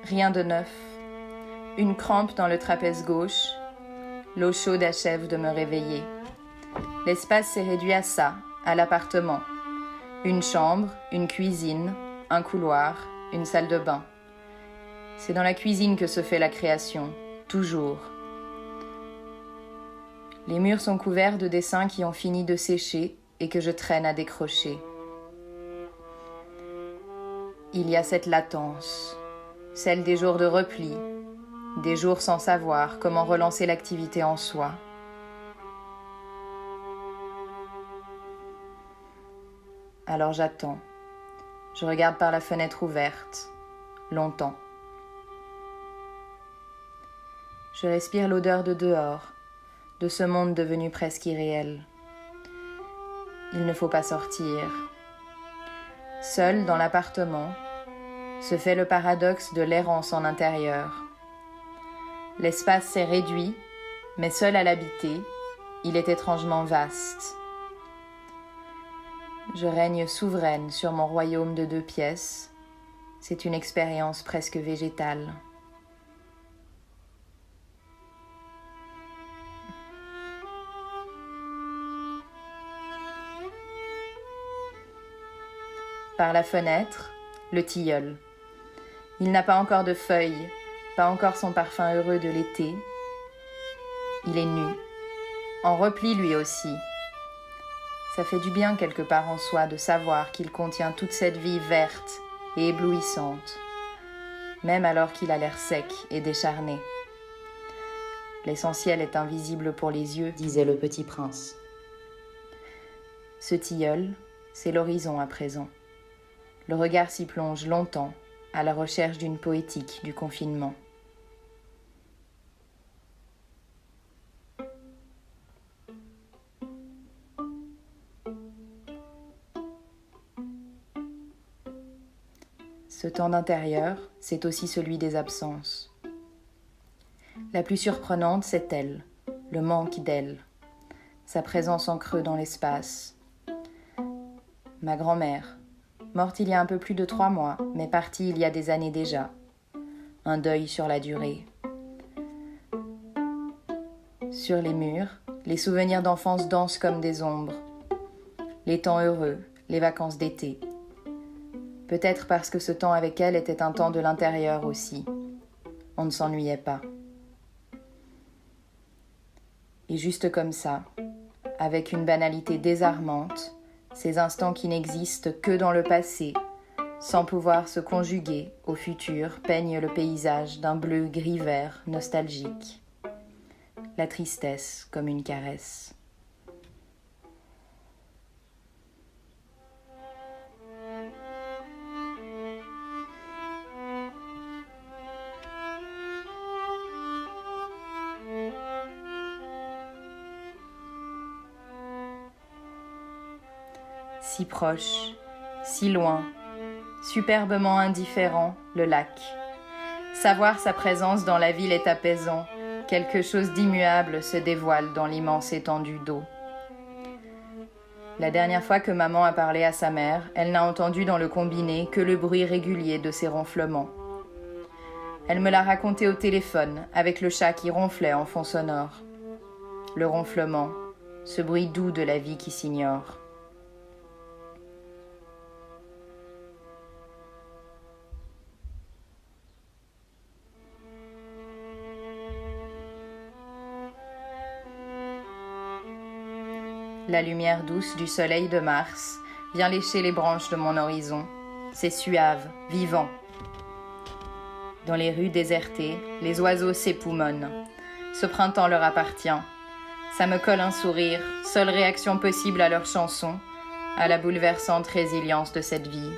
Rien de neuf. Une crampe dans le trapèze gauche. L'eau chaude achève de me réveiller. L'espace s'est réduit à ça, à l'appartement. Une chambre, une cuisine, un couloir, une salle de bain. C'est dans la cuisine que se fait la création, toujours. Les murs sont couverts de dessins qui ont fini de sécher et que je traîne à décrocher. Il y a cette latence, celle des jours de repli, des jours sans savoir comment relancer l'activité en soi. Alors j'attends. Je regarde par la fenêtre ouverte, longtemps. Je respire l'odeur de dehors, de ce monde devenu presque irréel. Il ne faut pas sortir. Seul dans l'appartement, se fait le paradoxe de l'errance en intérieur. L'espace s'est réduit, mais seul à l'habiter, il est étrangement vaste. Je règne souveraine sur mon royaume de 2 pièces. C'est une expérience presque végétale. Par la fenêtre, le tilleul. Il n'a pas encore de feuilles, pas encore son parfum heureux de l'été. Il est nu, en repli lui aussi. Ça fait du bien quelque part en soi de savoir qu'il contient toute cette vie verte et éblouissante, même alors qu'il a l'air sec et décharné. L'essentiel est invisible pour les yeux, disait le petit prince. Ce tilleul, c'est l'horizon à présent. Le regard s'y plonge longtemps, à la recherche d'une poétique du confinement. Ce temps d'intérieur, c'est aussi celui des absences. La plus surprenante, c'est elle, le manque d'elle, sa présence en creux dans l'espace. Ma grand-mère, morte il y a un peu plus de 3 mois, mais partie il y a des années déjà. Un deuil sur la durée. Sur les murs, les souvenirs d'enfance dansent comme des ombres. Les temps heureux, les vacances d'été. Peut-être parce que ce temps avec elle était un temps de l'intérieur aussi. On ne s'ennuyait pas. Et juste comme ça, avec une banalité désarmante, ces instants qui n'existent que dans le passé, sans pouvoir se conjuguer au futur, peignent le paysage d'un bleu gris-vert nostalgique. La tristesse comme une caresse. Si proche, si loin, superbement indifférent, le lac. Savoir sa présence dans la ville est apaisant, quelque chose d'immuable se dévoile dans l'immense étendue d'eau. La dernière fois que maman a parlé à sa mère, elle n'a entendu dans le combiné que le bruit régulier de ses ronflements. Elle me l'a raconté au téléphone, avec le chat qui ronflait en fond sonore. Le ronflement, ce bruit doux de la vie qui s'ignore. La lumière douce du soleil de mars vient lécher les branches de mon horizon. C'est suave, vivant. Dans les rues désertées, les oiseaux s'époumonnent. Ce printemps leur appartient. Ça me colle un sourire, seule réaction possible à leur chanson, à la bouleversante résilience de cette vie.